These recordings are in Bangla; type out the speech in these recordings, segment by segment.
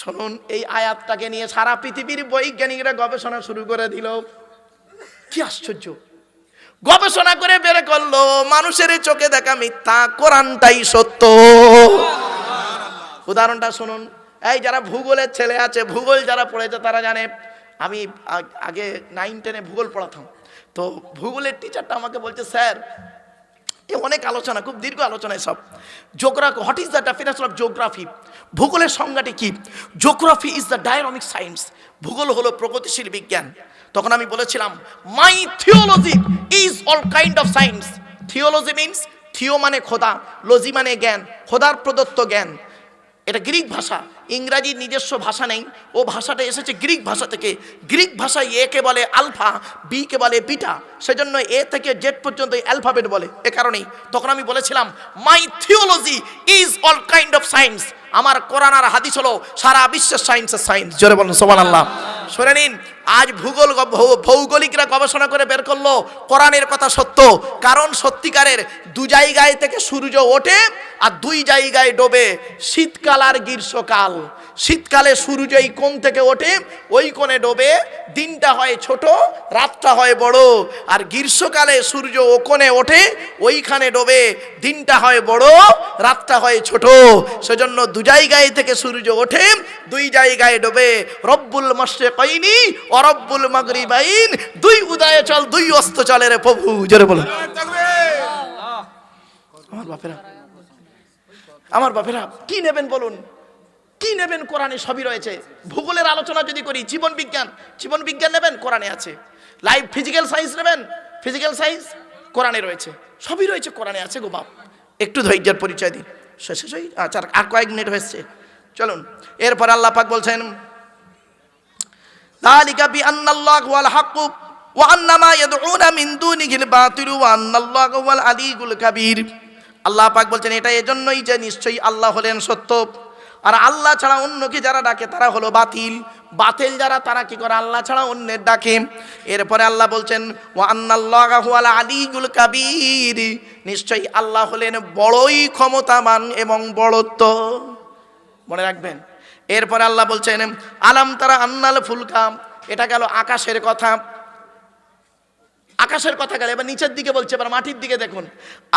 শুনুন, এই আয়াতটাকে নিয়ে সারা পৃথিবীর বৈজ্ঞানিকরা গবেষণা শুরু করে দিল। কি আশ্চর্য! গবেষণা করে বের করলো মানুষের চোখে দেখা মিথ্যা, কোরআনটাই সত্য। উদাহরণটা শুনুন, এই যারা ভূগোলের ছেলে আছে, ভূগোল যারা পড়েছে তারা জানে, আমি আগে 9-10-এ ভূগোল পড়াতাম। তো ভূগোলের টিচারটা আমাকে বলছে, স্যার এ অনেক আলোচনা, খুব দীর্ঘ আলোচনা সব। Geography, what is the definition of geography? ভূগোলের সংজ্ঞাটি কি? Geography is the dynamic science. ভূগোল হলো প্রগতিশীল বিজ্ঞান। তখন আমি বলেছিলাম, my theology is all kind of science. Theology means, theo মানে খোদা, লজি মানে জ্ঞান, খোদার প্রদত্ত জ্ঞান। এটা গ্রিক ভাষা, ইংরাজির নিজস্ব ভাষা নেই, ও ভাষাটা এসেছে গ্রিক ভাষা থেকে। গ্রিক ভাষায় এ কে বলে আলফা, বি কে বলে বিটা, সেজন্য এ থেকে জেড পর্যন্ত অ্যালফাবেট বলে, এ কারণেই। তখন আমি বলেছিলাম, my theology is all kind of science. আমার কোরআন আর হাদিস হলো সারা বিশ্বের সায়েন্সের সায়েন্স। জোরে বলুন সুবহানাল্লাহ। শুনে নিন, আজ ভৌগোলিকরা গবেষণা করে বের করলো কোরআনের কথা সত্য। কারণ সত্যিকারের দু জায়গায় থেকে সূর্য ওঠে আর দুই জায়গায় ডোবে, শীতকাল আর গ্রীষ্মকাল। শীতকালে সূর্য এই কোণ থেকে ওঠে, ওই কোণে ডোবে, দিনটা হয় ছোট, রাতটা হয় বড়। আর গ্রীষ্মকালে সূর্য ও কোণে ওঠে, ওইখানে ডোবে, দিনটা হয় বড়, রাতটা হয় ছোট। সেজন্য দু জায়গায় থেকে সূর্য ওঠে, দুই জায়গায় ডোবে। রব্বুল মাশরিকাইনি ও রব্বুল মাগরিবাইন, দুই উদয়ে চল, দুই অস্ত চলে রে প্রভু। জোরে বলো। আমার বাপেরা কি নেবেন বলুন, কি নেবেন? কোরআনে সবই রয়েছে। ভূগোলের আলোচনা যদি করি, জীবন বিজ্ঞান নেবেন, কোরআনে আছে। লাইফ ফিজিক্যাল সায়েন্স নেবেন, ফিজিক্যাল সায়েন্স কোরআনে রয়েছে, সবই রয়েছে, কোরআনে আছে গো বাপ। একটু ধৈর্যের পরিচয় দিন, শেষ হয়ে আচ্ছা, আর কয়েক মিনিট হয়েছে, চলুন। এরপর আল্লাহ পাক বলছেন, যালিকা বিআন্নাল্লাহু ওয়াল হাক্কু ওয়া আন্না মা ইয়াদউনা মিন দুনিহিল বাতিলু ওয়া আন্নাল্লাহু ওয়াল আলিয়্যুল কাবীর। আল্লাহ পাক বলছেন, এটা এজন্যই যে নিশ্চয়ই আল্লাহ হলেন সত্য, আর আল্লাহ ছাড়া অন্যকে যারা ডাকে তারা হলো বাতিল। বাতিল যারা, তারা কি করে? আল্লাহ ছাড়া অন্যের ডাকে। এরপরে আল্লাহ বলছেন, ওয়া আন্নাল্লাহু ওয়াল আলিয়্যুল কাবীর, নিশ্চয়ই আল্লাহ হলেন বড়ই ক্ষমতাবান এবং বড়ত্ব। মনে রাখবেন। এরপরে আল্লাহ বলছেন, আলাম তারা আন্নাল ফুলকা, এটা গেল আকাশের কথা। আকাশের কথা গেল, এবার নিচের দিকে বলছে, এবার মাটির দিকে দেখুন।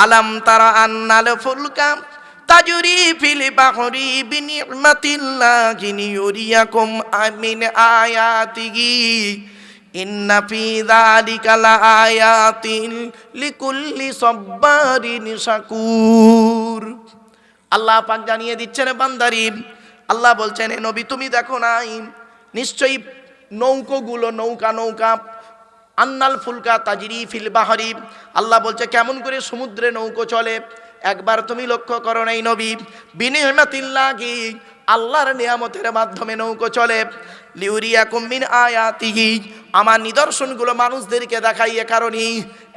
আলাম তারা আন্নাল ফুলকা তাজরি ফিল বাহরি বিনিমাতিল্লাহি লিয়ুরিয়াকুম মিন আয়াতিহি ইন্না ফি যালিকা লাআয়াতিন লিকুল্লি সাব্বারিন শাকুর। আল্লাহ পাক জানিয়ে দিচ্ছেন বান্দারি, আল্লাহ বলছেন, এ নবী তুমি দেখো নাই, নিশ্চয়ই নৌকাগুলো, নৌকা আন্নাল ফুলকা তাজরি ফিল বাহরি, আল্লাহ বলছে কেমন করে সমুদ্রে নৌকো চলে। একবার তুমি লক্ষ্য করো নাই নবী, বিনিমাতিল্লাহি, আল্লাহর নিয়ামতের মাধ্যমে নৌকো চলে। লিউরিয়াকুম মিন আয়াতিহি, আমার নিদর্শনগুলো মানুষদেরকে দেখাই, এ কারণেই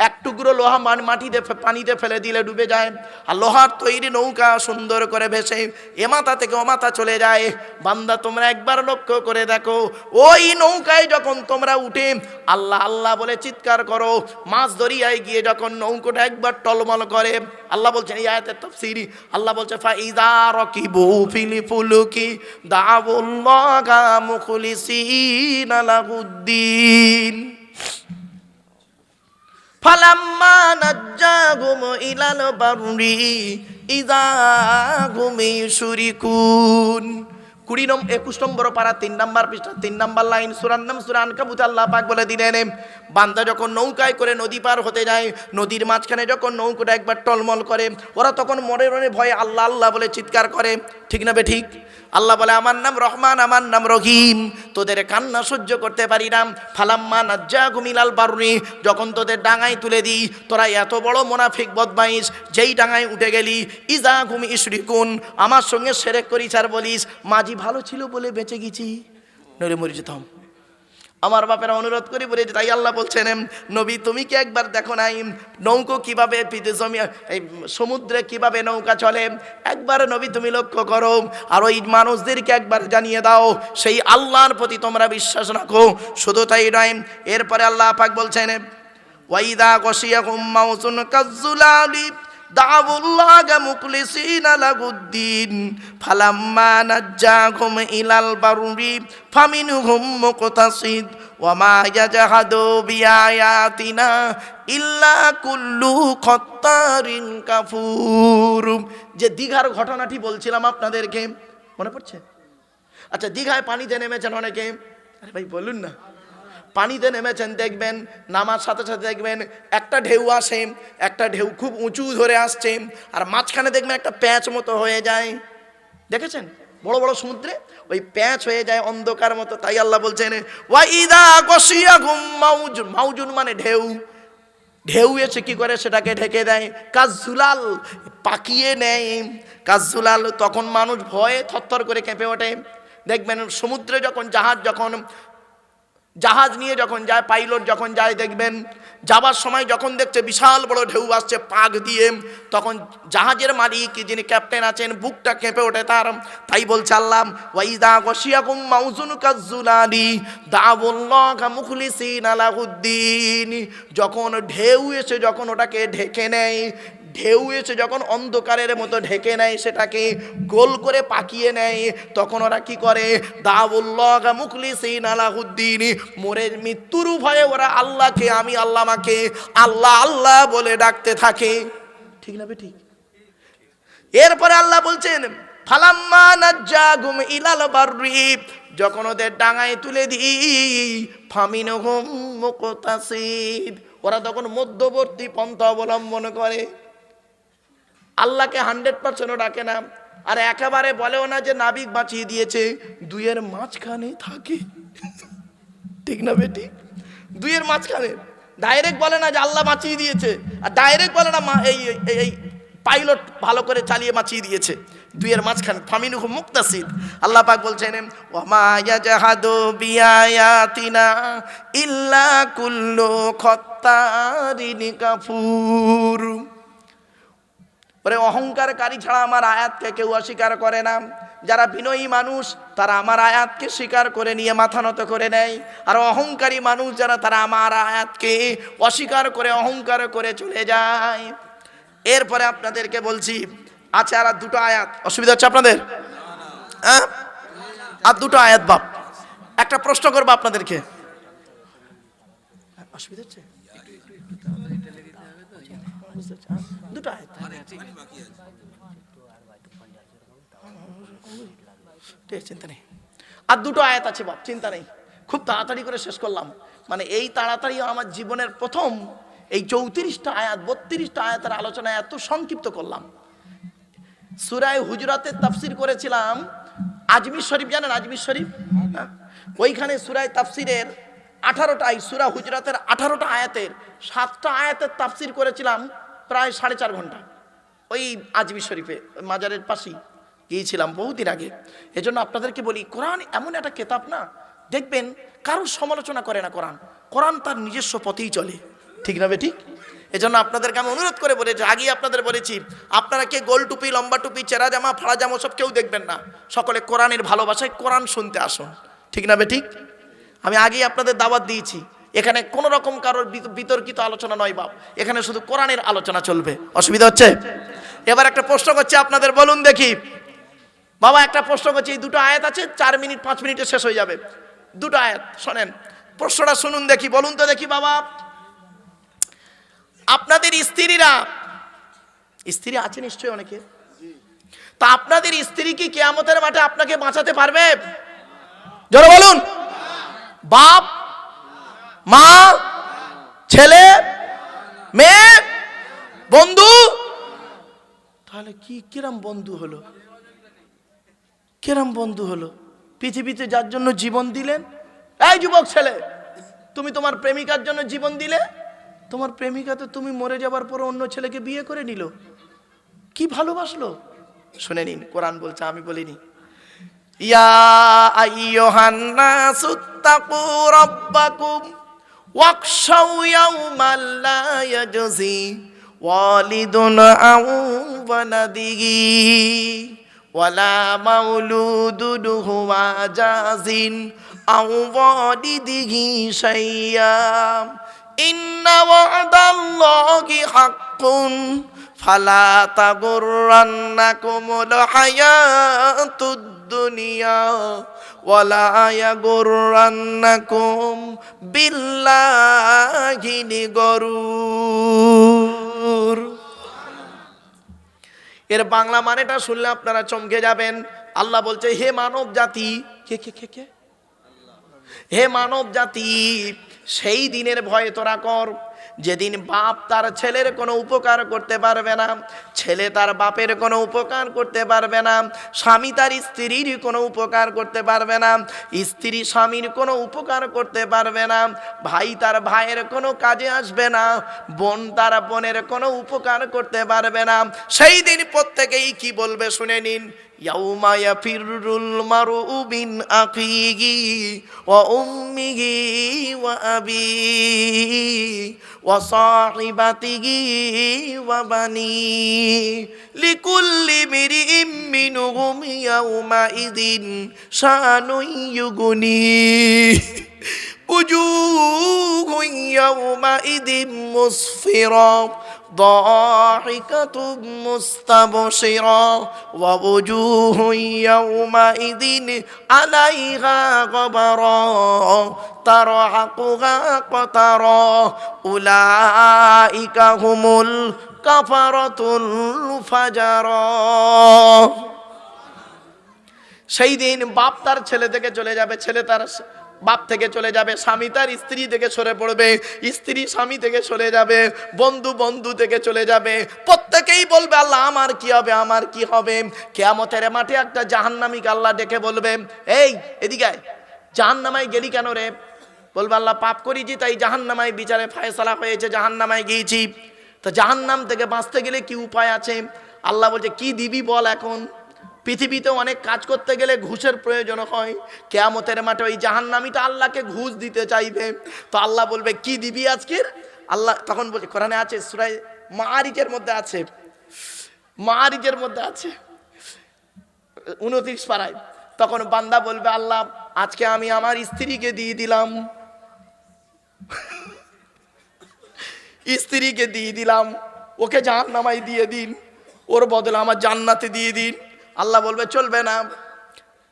এক টুকরো লোহা মাটিতে পানিতে ফেলে দিলে ডুবে যায়, আর লোহার তৈরি নৌকা সুন্দর করে ভেসে এ মাথা থেকে ও মাথা চলে যায়। বান্দা তোমরা একবার লক্ষ্য করে দেখো, ওই নৌকায় যখন তোমরা উঠে আল্লাহ আল্লাহ বলে চিৎকার করো, মাছ দরিয়ায় গিয়ে যখন নৌকোটা একবার টলমল করে, আল্লাহ বলছেন, এই আয়াতের তাফসীর, আল্লাহ বলছে, ফাইযা রাকিবু ফিল ফুলকি দাউল্লাহা মুখলিসিনা লাহুদ্দিন ফালাম্মা নাজ্জাহুম ইলাল বাররি ইযা হুম ইউশরিকুন। 21 নম্বর পারা 3 নম্বর পৃষ্ঠা 3 নম্বর লাইন, সূরার নাম সূরা আনকাবুত। আল্লাহ পাক বলে দিলেন, বান্দা যখন নৌকায় করে নদী পার হতে যায়, নদীর মাঝখানে যখন নৌকাটা একবার টলমল করে, ওরা তখন মনে মনে ভয়ে আল্লাহ আল্লাহ বলে চিৎকার করে, ঠিক না বে ঠিক? আল্লাহ বলে, আমার নাম রহমান, আমার নাম রহিম, তোদের কান্না সহ্য করতে পারি না। ফালাম্মা নাজ্জাহুম ইলাল বাররি, যখন তোদের ডাঙায় তুলে দিই, তোরা এত বড় মুনাফিক বদমাইশ, যেই ডাঙায় উঠে গেলি, ইযা হুম ইউশরিকুন, আমার সঙ্গে শিরক করিস আর বলিস মাঝি ভালো ছিল বলে বেঁচে গেছি, নইলে মরে যেতাম। আমার বাপেরা অনুরোধ করি বলে, তাই আল্লাহ বলছেন, নবী তুমি কি একবার দেখো নাই নৌকো কিভাবে সমুদ্রে কিভাবে নৌকা চলে? একবার নবী তুমি লক্ষ্য করো, আর ওই মানুষদেরকে একবার জানিয়ে দাও, সেই আল্লাহর প্রতি তোমরা বিশ্বাস রাখো। শুধু তাই নয়, এরপরে আল্লাহ পাক বলছেন, ওয়াইদা গশিয়াহুম মাউজুন কাজ্জুলালি দাউল্লাহা মুখলিসিনা লাহুদ্দিন ফালাম্মা নাজ্জাহুম ইলাল বাররি ফামিনহুম মুকতাসিদ ওয়া মা ইয়াজহাদু বিআয়াতিনা ইল্লা কুল্লু খাত্তারিন কাফুর। যে দীঘার ঘটনাটি বলছিলাম আপনাদেরকে, মনে পড়ছে? আচ্ছা, দীঘায় পানিতে নেমেছেন অনেকে, আরে ভাই বলুন না, পানিতে নেমেছেন, দেখবেন নামার সাথে সাথে দেখবেন একটা ঢেউ আসে, একটা ঢেউ খুব উঁচু ধরে আসছে, আর মাঝখানে দেখবেন একটা প্যাঁচ মতো হয়ে যায়। দেখেছেন বড় বড় সমুদ্রে ওই প্যাঁচ হয়ে যায় অন্ধকার মতো। তাই আল্লাহ বলছেন ওয়াইদা গশিয়াহুম মাউজুন, মাউজুন মানে ঢেউ, ঢেউ এসে কি করে সেটাকে ঢেকে দেয়, কাজজুলাল পাকিয়ে নেয়, কাজজুলাল। তখন মানুষ ভয়ে থরথর করে কেঁপে ওঠে। দেখবেন সমুদ্রে যখন জাহাজ নিয়ে যখন যায়, পাইলট যখন যায়, দেখবেন যাবার সময় যখন দেখছে বিশাল বড় ঢেউ আসছে পাক দিয়ে, তখন জাহাজের মালিক যিনি ক্যাপ্টেন আছেন বুকটা কেঁপে ওঠে তার। তাই বলছে আল্লাহ ওয়াইদা গশিয়াকুম মাউজুন কাজজুলালি দাউল্লাহা মুখলিসিনা লাহুদ্দিন। যখন ঢেউ এসে যখন ওটাকে ঢেকে নেয়, ঢেউ এসে যখন অন্ধকারের মতো ঢেকে নেয়, সেটাকে গোল করে পাকিয়ে নেয়, তখন ওরা কি করে, দাউল্লাহা মুখলিসিনা লাহুদ্দিন, মরে মৃত্যুর ভয়ে ওরা আল্লাহকে, আমি আল্লাহ মাকে আল্লাহ আল্লাহ বলে ডাকতে থাকে। ঠিক না ঠিক? এরপরে আল্লাহ বলছেন ফালাম্মা নাজ্জাহুম ইলাল বাররি, যখন ওদের ডাঙায় তুলে দিই, ফামিনহুম মুকতাসিদ, ওরা তখন মধ্যবর্তী পন্থা অবলম্বন করে। আল্লাহকে 100% ডাকে না, আর একেবারে বলেও না যে নাবিক বাঁচিয়ে দিয়েছে, দুইয়ের মাঝখানে থাকে। ঠিক না বেটি? দুইয়ের মাঝখানে ডাইরেক্ট বলে না যে আল্লাহ বাঁচিয়ে দিয়েছে, আর ডাইরেক্ট বলে না এই পাইলট ভালো করে চালিয়ে বাঁচিয়ে দিয়েছে, দুইয়ের মাঝখানে ফামিনহুম মুকতাসিদ। আল্লাহ পাক বলছেন ওয়া মা ইয়াজহাদু বিআয়াতিনা ইল্লা কুল্লু খাত্তারিন কাফুর। ওরে অহংকারকারী ছাড়া আমার আয়াতকে কেউ অস্বীকার করে না। যারা বিনয়ী মানুষ তারা আমার আয়াতকে স্বীকার করে নিয়ে মাথা নত করে নেয়, আর অহংকারী মানুষ যারা তারা আমার আয়াতকে অস্বীকার করে অহংকার করে চলে যায়। এরপরে আপনাদেরকে বলছি, আচ্ছা আর দুটো আয়াত, অসুবিধা হচ্ছে আপনাদের? হ্যাঁ, আর দুটো আয়াত বাপ, একটা প্রশ্ন করবো আপনাদেরকে, অসুবিধা হচ্ছে? দুটো আয়াত, চিন্তা নেই, আর দুটো আয়াত আছে বাপ, চিন্তা নেই, খুব তাড়াতাড়ি করে শেষ করলাম। মানে এই তাড়াতাড়ি আমার জীবনের প্রথম এই 34টা আয়াত 32টা আয়াতের আলোচনা এত সংক্ষিপ্ত করলাম। সূরা হুজুরাতের তাফসির করেছিলাম, আজমির শরীফ জানেন আজমির শরীফ? ওইখানে সূরা তাফসিরের 18টাই, সূরা হুজুরাতের 18টা আয়াতের 7টা আয়াতের তাফসির করেছিলাম প্রায় 4.5 ঘন্টা। ওই আজমির শরীফে মাজারের পাশেই গিয়েছিলাম বহুদিন আগে। এজন্য আপনাদেরকে বলি, কোরআন এমন একটা কিতাব না, দেখবেন কারোর সমালোচনা করে না কোরআন, কোরআন তার নিজস্ব পথেই চলে। ঠিক না ঠিক? এজন্য আপনাদেরকে আমি অনুরোধ করে বলেছি, আগেই আপনাদের বলেছি, আপনারা কে গোল টুপি, লম্বা টুপি, চেরা জামা, ফাড়া জামা সব কেউ দেখবেন না, সকলে কোরআনের ভালোবাসায় কোরআন শুনতে আসুন। ঠিক না ঠিক? আমি আগেই আপনাদের দাওয়াত দিয়েছি, এখানে কোনো রকম কারোর বিতর্কিত আলোচনা নয় বাপ, এখানে শুধু কোরআনের আলোচনা চলবে। অসুবিধা হচ্ছে? এবার একটা প্রশ্ন করছি আপনাদের, বলুন দেখি বাবা, একটা প্রশ্ন করছি, এই দুটো আয়াত আছে, 4 মিনিট 5 মিনিটে শেষ হয়ে যাবে। দুটো আয়াত শোনেন, প্রশ্নটা শুনুন দেখি, বলুন তো দেখি বাবা, আপনাদের স্ত্রীরা, স্ত্রী আছে নিশ্চয়ই অনেকে, তা আপনাদের স্ত্রী কি কিয়ামতের মাঠে আপনাকে বাঁচাতে পারবে? জোরে বলুন। বাপ, মা, ছেলে, মেয়ে, বন্ধু, তাহলে কি কিরম বন্ধু হলো? কিরম বন্ধু হলো? পৃথিবীতে যার জন্য জীবন দিলেন, এই যুবক ছেলে, তুমি তোমার প্রেমিকার জন্য জীবন দিলে, তোমার প্রেমিকা তো তুমি মরে যাবার পর অন্য ছেলেকে বিয়ে করে নিল, কি ভালোবাসলো? শুনে নিন, কোরআন বলছে, আমি বলিনি। ইয়া আইয়ুহান নাসুত্তাকু রাব্বাকুম ওয়াখশাউ ইয়াওমান লা ইয়াজজি ওয়ালিদুন আন ওয়ালাদিহি ওয়ালা মাউলুদুন হুয়া জাজিন আও ওয়ালিদিহি শাইয়্যা ইন্না ওয়া'দাল্লাহি হাক্কুন ফালা তাগুররান্নাকুমুল হায়াতুদ দুনিয়া ওয়ালা ইয়াগুররান্নাকুম বিল্লাহিল গরুর। এর বাংলা মানেটা শুনলে আপনারা চমকে যাবেন। আল্লাহ বলছে, হে মানব জাতি, কে কে কে কে হে মানব জাতি, সেই দিনের ভয় তোরা কর যেদিন বাপ তার ছেলের কোনো উপকার করতে পারবে না, ছেলে তার বাপের কোনো উপকার করতে পারবে না, স্বামী তার স্ত্রীর কোনো উপকার করতে পারবে না, স্ত্রী স্বামীর কোনো উপকার করতে পারবে না, ভাই তার ভাইয়ের কোনো কাজে আসবে না, বোন তার বোনের কোনো উপকার করতে পারবে না। সেই দিন প্রত্যেকেই কি বলবে শুনে নিন। ইয়াউমা ইয়াফিরুল মারউ মিন আখিহি ওয়া উম্মিহি ওয়া আবিহি ওয়া সাহিবাতিহি ওয়া বানিহি লিকুল্লি ইমরিইম মিনহুম ইয়াউমা ইযিন শানুন ইউগনিহি উজুহুন ইয়াউমা ইযিন মুসফিরা ضاحكة مستبشرة ووجوه يومئذ عليها غبرة ترهقها قترة أولئك هم الكفرة الفجرة। সেই দিন বাপ তার ছেলে থেকে চলে যাবে, ছেলে তার বাপ থেকে চলে যাবে, স্বামী তার স্ত্রী থেকে সরে পড়বে, স্ত্রী স্বামী থেকে চলে যাবে, বন্ধু বন্ধু থেকে চলে যাবে। প্রত্যেকেই বলবে, আল্লাহ আমার কি হবে, আমার কি হবে। কিয়ামতের মাঠে একটা জাহান্নামীকে আল্লাহ ডেকে বলবে, এই এদিকে আয়, জাহান্নামায় গেলি কেন রে? বলবে, আল্লাহ পাপ করেছি তাই জাহান্নামায় বিচারে ফায়সালা হয়েছে, জাহান্নামায় গিয়েছি। তো জাহান্নাম থেকে বাঁচতে গেলে কি উপায় আছে? আল্লাহ বলছে, কি দিবি বল। এখন পৃথিবীতে অনেক কাজ করতে গেলে ঘুষের প্রয়োজন হয়, কিয়ামতের মাঠে ওই জাহান্নামীটা আল্লাহকে ঘুষ দিতে চাইবে। তো আল্লাহ বলবে, কি দিবি আজকের? আল্লাহ তখন বলছে, কোরআনে আছে, সূরা মাআরিজের মধ্যে আছে, মাআরিজের মধ্যে আছে 29 পারায়। তখন বান্দা বলবে, আল্লাহ আজকে আমি আমার স্ত্রীকে দিয়ে দিলাম, স্ত্রীকে দিয়ে দিলাম, ওকে জাহান্নামায় দিয়ে দিন, ওর বদলে আমার জান্নাতে দিয়ে দিন। আল্লাহ বলবে, চলবে না।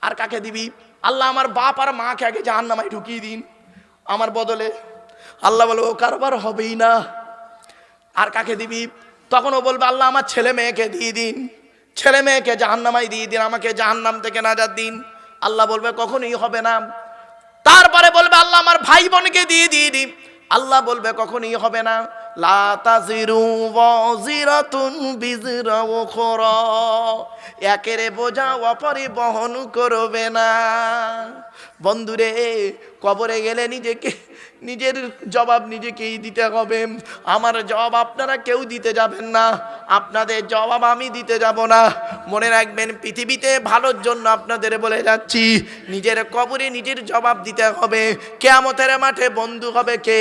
আর কাকে দিবি? আল্লাহ আমার বাপ আর মাকে আগে জাহান্নামায় ঢুকিয়ে দিন আমার বদলে। আল্লাহ বলবে, ও কারবার হবেই না। আর কাকে দিবি? তখন ও বলবে, আল্লাহ আমার ছেলে মেয়েকে দিয়ে দিন, ছেলে মেয়েকে জাহান্নামায় দিয়ে দিন, আমাকে জাহান্নাম থেকে নাজাত দিন। আল্লাহ বলবে, কখনোই হবে না। তারপরে বলবে, আল্লাহ আমার ভাই বোনকে দিয়ে দিন। আল্লাহ বলবে, কখনোই হবে না। লা তাজিরু ওয়াজিরাতুন বিজরা উখরা, একের বোঝা অপরে বহন করবে না। বন্ধুরে, কবরে গেলে নিজের জবাব নিজেকেই দিতে হবে। আমার জবাব আপনারা কেউ দিতে যাবেন না, আপনাদের জবাব আমি দিতে যাব না। মনে রাখবেন, পৃথিবীতে ভালোর জন্য আপনাদের বলে যাচ্ছি, নিজের কবরে নিজের জবাব দিতে হবে। কিয়ামতের মাঠে বন্ধু হবে কে?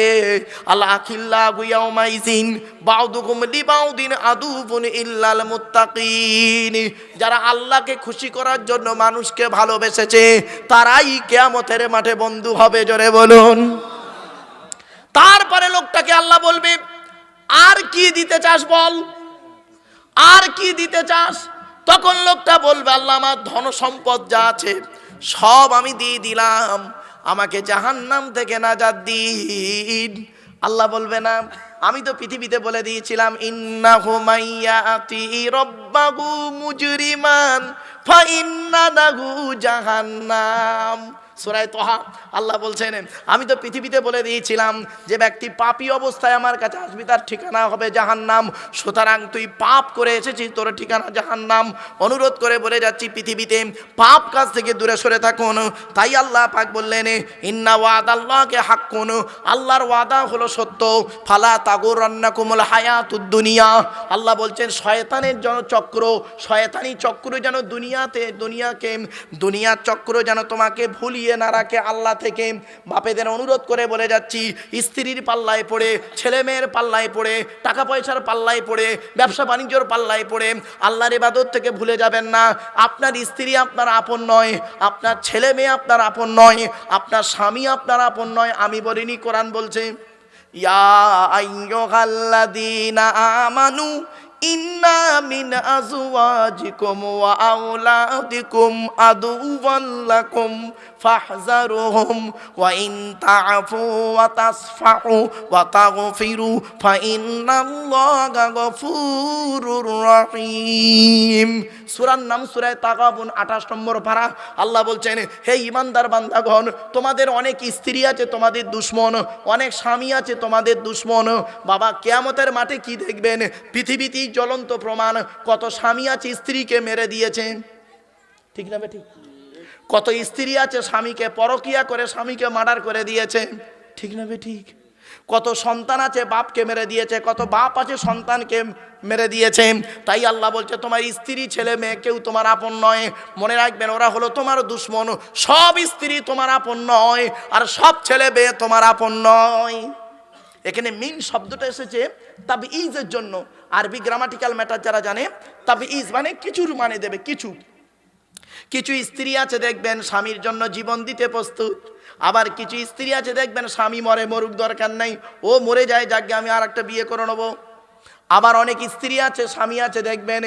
আল্লাহ খিল্লাহু ইয়াউমাইযিন বাউদুকুম লিবাউদিন আদুবুন ইল্লাল মুত্তাকিন। যারা আল্লাহকে খুশি করার জন্য মানুষকে ভালোবেসেছে, তারাই কিয়ামতের মাঠে বন্ধু হবে। জোরে বলুন। তারপরে লোকটাকে আল্লাহ বলবে, আর কি দিতে চাস বল, আর কি দিতে চাস? তখন লোকটা বলবে, আল্লাহ আমার ধন সম্পদ যা আছে সব আমি দিয়ে দিলাম, আমাকে জাহান্নাম থেকে নাজাত দিন। আল্লাহ বলবে, না, আমি তো পৃথিবীতে বলে দিয়েছিলাম, ইন্নাহু মাইয়াতি রাব্বাহু মুজরিমান ফাইন্না লাহু জাহান্নাম। সূরা তাহা আল্লাহ বলছেন, আমি তো পৃথিবীতে বলে দিয়েছিলাম যে ব্যক্তি পাপী অবস্থায় আমার কাছে আসবি তার ঠিকানা হবে জাহান্নাম। সুতরাং তুই পাপ করে এসেছিস, তোর ঠিকানা জাহান্নাম। অনুরোধ করে বলে যাচ্ছি, পৃথিবীতে পাপ কাজ থেকে দূরে সরে থাকুন। তাই আল্লাহ পাক বললেন, ইন্না ওয়াদাল্লাহি হাক্কুন, আল্লাহর ওয়াদা হলো সত্য। ফালা তাগুররান্নাকুমুল হায়াতুদ দুনিয়া, আল্লাহ বলছেন শয়তানের চক্র, শয়তানি চক্র যেন দুনিয়ার চক্র যেন তোমাকে ভুলিয়ে না রাখে আল্লাহ থেকে। বাপেদের অনুরোধ করে বলে যাচ্ছি, স্ত্রীর পাল্লায় পড়ে, ছেলে মেয়ের পাল্লায় পড়ে, টাকা পয়সার পাল্লায় পড়ে, ব্যবসা বাণিজ্যর পাল্লায় পড়ে আল্লাহর ইবাদত থেকে ভুলে যাবেন না। আপনার স্ত্রী আপনার আপন নয়, আপনার ছেলে মেয়ে আপনার আপন নয়, আপনার স্বামী আপনার আপন নয়। আমি বলিনি, কোরআন বলছে, ইয়া আইয়ুহাল্লাযীনা আমানু ইন্না মিন আজওয়াজিকুম ওয়া আওলাদিকুম আদুওয়াল লাকুম ফাহযারুহুম ওয়া ইন তা'ফু ওয়া তাসফাহু ওয়া তাগফিরু ফাইন্নাল্লাহা গফুরুর রহিম। সূরার নাম সূরা তাগাবুন 28 নম্বর পারা। আল্লাহ বলছেন, হে ঈমানদার বান্দাগণ, তোমাদের অনেক স্ত্রী আছে তোমাদের দুশমন, অনেক স্বামী আছে তোমাদের দুশমন। বাবা কিয়ামতের মাঠে কি দেখবেন? পৃথিবীতেই জ্বলন্ত প্রমাণ, কত স্বামী আছে স্ত্রীকে মেরে দিয়েছে, ঠিক না বেঠিক? কত স্ত্রী আছে স্বামীকে পরকিয়া করে স্বামীকে মার্ডার করে দিয়েছে, ঠিক না বেঠিক? কত সন্তান আছে বাপকে মেরে দিয়েছে, কত বাপ আছে সন্তানকে মেরে দিয়েছে। তাই আল্লাহ বলছে, তোমার স্ত্রী ছেলে মেয়ে কেউ তোমার আপন নয়। মনে রাখবেন, ওরা হলো তোমার দুশমন। সব স্ত্রী তোমার আপন নয়, আর সব ছেলে মেয়ে তোমার আপন নয়। এখানে মিন শব্দটা এসেছে তাবঈজের জন্য। আরবি গ্রামাটিক্যাল ম্যাটার যারা জানে, তাবঈজ মানে কিছুর মানে দেবে, কিছু। কিছু স্ত্রী আছে দেখবেন স্বামীর জন্য জীবন দিতে প্রস্তুত, আবার কিছু স্ত্রী আছে দেখবেন স্বামী মরে, মরুক দরকার নাই, ও মরে যায়, যাকে আমি আর একটা বিয়ে করে নেবো। আবার অনেক স্ত্রী আছে, স্বামী আছে দেখবেন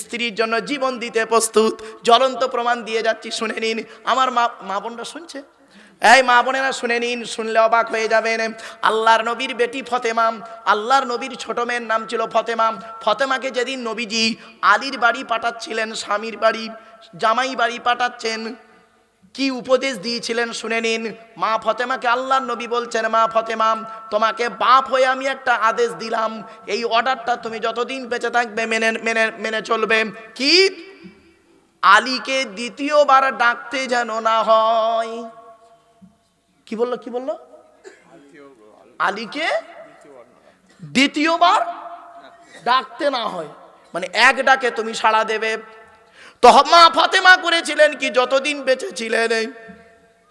স্ত্রীর জন্য জীবন দিতে প্রস্তুত। জ্বলন্ত প্রমাণ দিয়ে যাচ্ছি, শুনে নিন। আমার মা বোনরা শুনছে? এই মা বোনেরা শুনে নিন, শুনলে অবাক হয়ে যাবেন। আল্লাহর নবীর বেটি ফতেমা, আল্লাহর নবীর ছোট মেয়ের নাম ছিল ফতেমা। ফতেমাকে যেদিন নবীজি আলীর বাড়ি পাঠাচ্ছিলেন, স্বামীর বাড়ি, জামাই বাড়ি পাঠাচ্ছেন, কি উপদেশ দিয়েছিলেন শুনে নিন। মা ফতেমাকে আল্লাহর নবী বলছেন, মা ফতেমা, তোমাকে বাপ হয়ে আমি একটা আদেশ দিলাম, এই অর্ডারটা তুমি যতদিন বেঁচে থাকবে মেনে মেনে মেনে চলবে। কি? আলীকে দ্বিতীয়বার ডাকতে যেন না হয়। কি বললো? কি বললো? আলীকে দ্বিতীয়বার ডাকতে না হয়, মানে এক ডাকে তুমি সাড়া দেবে। তো মা ফাতেমা করেছিলেন কি, যতদিন বেঁচে ছিলেন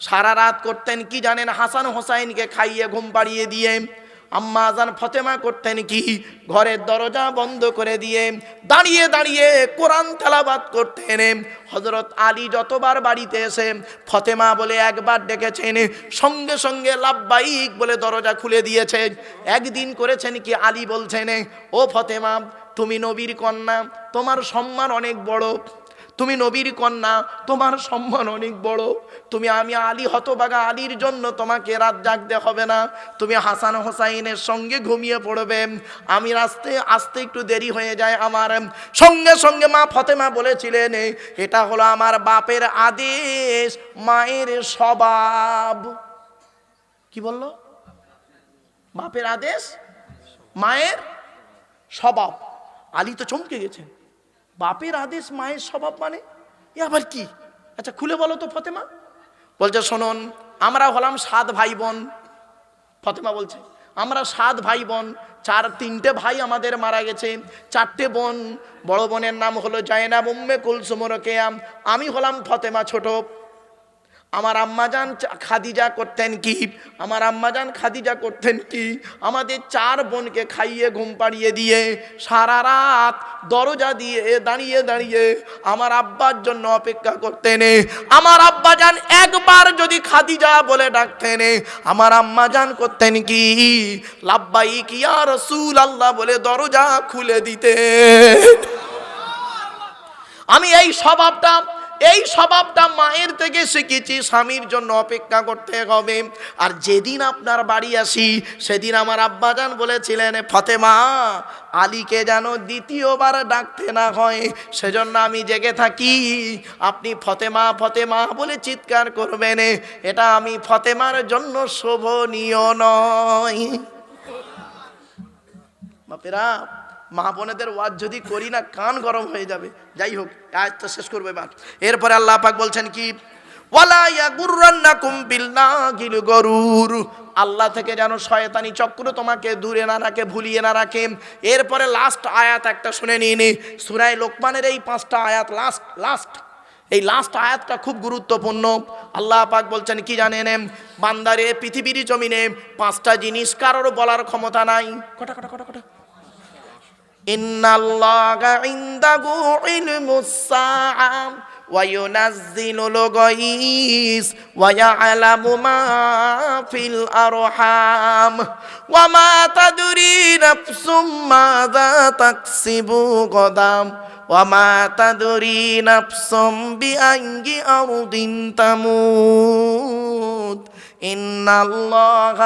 সারা রাত করতেন কি জানেন? হাসান হোসাইনকে খাইয়ে ঘুম পাড়িয়ে দিয়ে আম্মা আজান ফতেমা করতেন কি, ঘরের দরজা বন্ধ করে দিয়ে দাঁড়িয়ে দাঁড়িয়ে কোরআন তেলাওয়াত করতেন। হযরত আলী যতবার বাড়িতে এসে ফতেমা বলে একবার ডেকেছেন, সঙ্গে সঙ্গে লাব্বাইক বলে দরজা খুলে দিয়েছে। একদিন করেছেন কি, আলী বলছেন, ও ফতেমা, তুমি নবীর কন্যা, তোমার সম্মান অনেক বড়, তুমি নবীর কন্যা, তোমার সম্মান অনেক বড়। আমি আলী হতবাগা আলীর জন্য তোমাকে রাত জাগতে হবে না, তুমি হাসান হোসাইনের সঙ্গে ঘুমিয়ে পড়বে। আমি আসতে একটু দেরি হয়ে যায় আমার। সঙ্গে সঙ্গে মা ফতেমা বলেছিলেন, এটা হলো আমার বাপের আদেশ, মায়ের স্বভাব। কি বললো? বাপের আদেশ, মায়ের স্বভাব। আলী তো চমকে গেছেন, বাপের আদেশ মায়ের স্বভাব মানে এ আবার কি? আচ্ছা খুলে বলো তো ফতেমা। বলছে, শুনুন, আমরা হলাম 7 ভাই বোন। ফতেমা বলছে, আমরা 7 ভাই বোন, 3টে ভাই আমাদের মারা গেছে, 4টে বোন। বড় বোনের নাম হলো জায়নাব উম্মে কুলসুম রোকেয়া, আমি হলাম ফতেমা ছোট। আমার আম্মাজান খাদিজা করতেন কি, আমার আম্মাজান খাদিজা করতেন কি, আমাদের 4 বোনকে খাইয়ে ঘুম পাড়িয়ে দিয়ে সারা রাত দরজা দিয়ে দাঁড়িয়ে দাঁড়িয়ে আমার আব্বার জন্য অপেক্ষা করতেন। আমার আব্বাজান একবার যদি খাদিজা বলে ডাকতেন, আমার আম্মাজান করতেন কি, লাব্বাইক ইয়া রাসূলুল্লাহ বলে দরজা খুলে দিতেন। আমি এই স্বভাবটা মায়ের থেকে শিখেছি, স্বামীর জন্য অপেক্ষা করতে হবে। আর যেদিন আপনার বাড়ি আসি, সেদিন আমার আব্বাজান বলেছিলেন, ফতেমা, আলীকে যেন দ্বিতীয়বার ডাকতে না হয়, সেজন্য আমি জেগে থাকি। আপনি ফতেমা ফতেমা বলে চিৎকার করবেন, এটা আমি ফতেমার জন্য শোভনীয় নয়। বাপেরা, মা বোনেদের ওয়াজ যদি করি না, কান গরম হয়ে যাবে। যাই হোক, আয়াতটা শেষ করবো এবার। এরপরে আল্লাহ পাক বলছেন কি, ওয়ালা ইয়াগুররান্নাকুম বিল্লাহিল গরুর, আল্লাহ থেকে যেন শয়তানি চক্র তোমাকে দূরে না রাখে, ভুলিয়ে না রাখে। এরপরে লাস্ট আয়াত একটা শুনে নিন, সূরা লোকমানের এই 5টা আয়াত, এই লাস্ট আয়াতটা খুব গুরুত্বপূর্ণ। আল্লাহ পাক বলছেন কি জানেন? বান্দারে, পৃথিবীর জমিনে 5টা জিনিস কারোর বলার ক্ষমতা নাই। কটা ইন্নাল্লাহা ইনদাহু ইলমুস সাআ وينزل الغيث ويعلم ما في الأرحام وما تدري نفس ماذا تكسب غدا وما تدري نفس بأي أرض تموت إن الله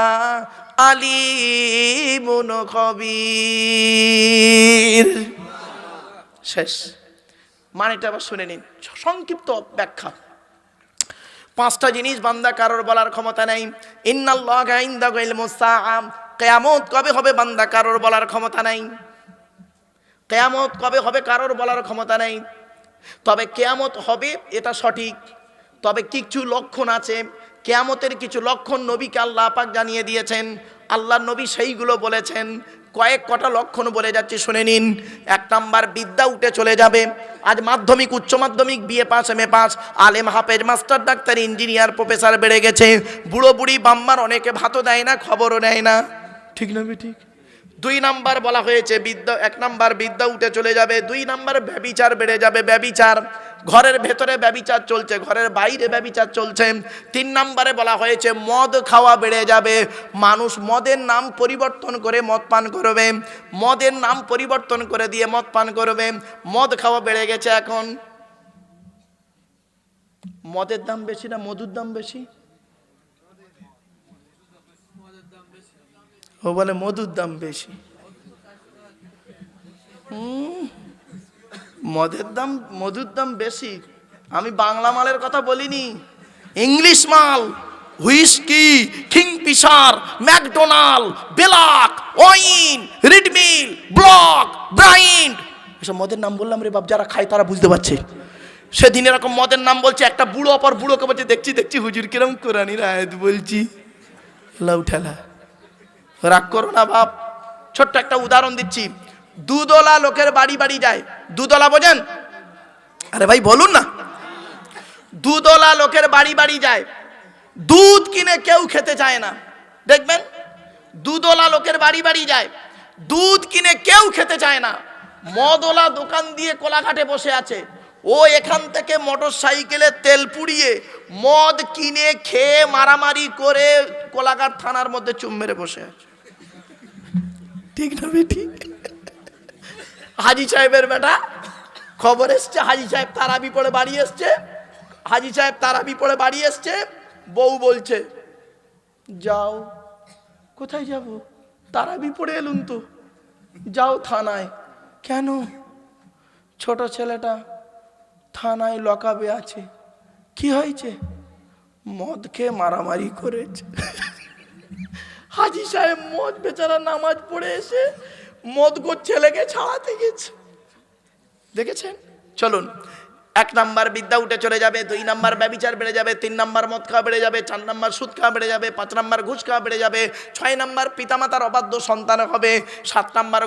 عليم خبير। শেষ। মানেটা আবার শুনে নিন, সংক্ষিপ্ত ব্যাখ্যা। পাঁচটা জিনিস বান্দা কারোর বলার ক্ষমতা নেই। ইন্নাল্লাহা ইনদাহু ইলমুস সাআ, কিয়ামত কবে হবে বান্দা কারোর বলার ক্ষমতা নেই। কিয়ামত কবে হবে কারোর বলার ক্ষমতা নেই। তবে কিয়ামত হবে এটা সঠিক। তবে কিছু লক্ষণ আছে, কিয়ামতের কিছু লক্ষণ নবীকে আল্লাহ পাক জানিয়ে দিয়েছেন। আল্লাহর নবী সেইগুলো বলেছেন। কয়েক কটা লক্ষণ বলে যাচ্ছি, শুনে নিন। এক নাম্বার, বিদ্যা উঠে চলে যাবে। আজ মাধ্যমিক, উচ্চ মাধ্যমিক, বিএ পাস, এমএ পাস, আলেম, হাফেজ, মাস্টার, ডাক্তার, ইঞ্জিনিয়ার, প্রফেসর বেড়ে গেছে। বুড়ো বুড়ি বাম্মার অনেকে ভাতও দেয় না, খবরও নেয় না, ঠিক না ঠিক? দুই নাম্বার বলা হয়েছে বিদ্যা, এক নাম্বার বিদ্যা উঠে চলে যাবে। দুই নাম্বার ব্যভিচার বেড়ে যাবে, ব্যভিচার, ঘরের ভেতরে ব্যভিচার চলছে, ঘরের বাইরে ব্যভিচার চলছে। তিন নাম্বারে বলা হয়েছে মদ খাওয়া বেড়ে যাবে। মানুষ মদের নাম পরিবর্তন করে মদ পান করবে, মদের নাম পরিবর্তন করে দিয়ে মদ পান করবে। মদ খাওয়া বেড়ে গেছে। এখন মদের দাম বেশি না মধুর দাম বেশি? ও বলে মধুর দাম বেশি। মধুর দাম বেশি। আমি বাংলা মালের কথা বলিনি, ইংলিশ মাল, হুইস্কি, কিংফিশার, ম্যাকডোনাল্ড, বেলাক, ওয়াইন, রিডমিল, ব্লক, ব্রাইন্ড, এসব মদের নাম বললাম রে বাপ, যারা খায় তারা বুঝতে পারছে। সেদিন এরকম মদের নাম বলছে, একটা বুড়ো অপর বুড়োকে বলছে, দেখছি হুজুর কিরম কোরআনির আয়াত বলছি। লাউ ঠেলা, রাগ করো না বাপ। ছোট্ট একটা উদাহরণ দিচ্ছি। দুধওয়ালা লোকের বাড়ি বাড়ি যায়। দুধওয়ালা বোঝেন? আরে ভাই বলুন না। দুধওয়ালা লোকের বাড়ি বাড়ি যায়, দুধ কিনে কেউ খেতে চায় না। দেখবেন দুধওয়ালা লোকের বাড়ি বাড়ি যায়, দুধ কিনে কেউ খেতে চায় না। মদওয়ালা দোকান দিয়ে কোলাঘাটে বসে আছে, ও এখান থেকে মোটর সাইকেলে তেল পুড়িয়ে মদ কিনে খেয়ে মারামারি করে কোলাঘাট থানার মধ্যে চুম মেরে বসে আছে, ঠিক না ঠিক? হাজি সাহেবের বেটা খবর এসছে, হাজি সাহেব তারাবি পড়ে বাড়ি এসছে। হাজি সাহেব তারাবি পড়ে বাড়ি এসছে, বউ বলছে যাও। কোথায় যাব? তারাবি পড়ে এলুন তো। যাও থানায়। কেন? ছোট ছেলেটা থানায় লকআপে আছে। কি হয়েছে? মদ খেয়ে মারামারি করেছে। হাজি সাহেব মদ বেচারা নামাজ পড়ে এসে মদ গো ছেলেকে ছাড়াতে গেছে। দেখেছেন? চলুন, এক নাম্বার বিদ্যা উঠে চলে যাবে, দুই নাম্বার ব্যভিচার বেড়ে যাবে, তিন নাম্বার মদ খাওয়া বেড়ে যাবে, চার নাম্বার সুদ খাওয়া বেড়ে যাবে, পাঁচ নাম্বার ঘুষ খাওয়া বেড়ে যাবে, ছয় নাম্বার পিতামাতার অবাধ্য সন্তান হবে, সাত নাম্বার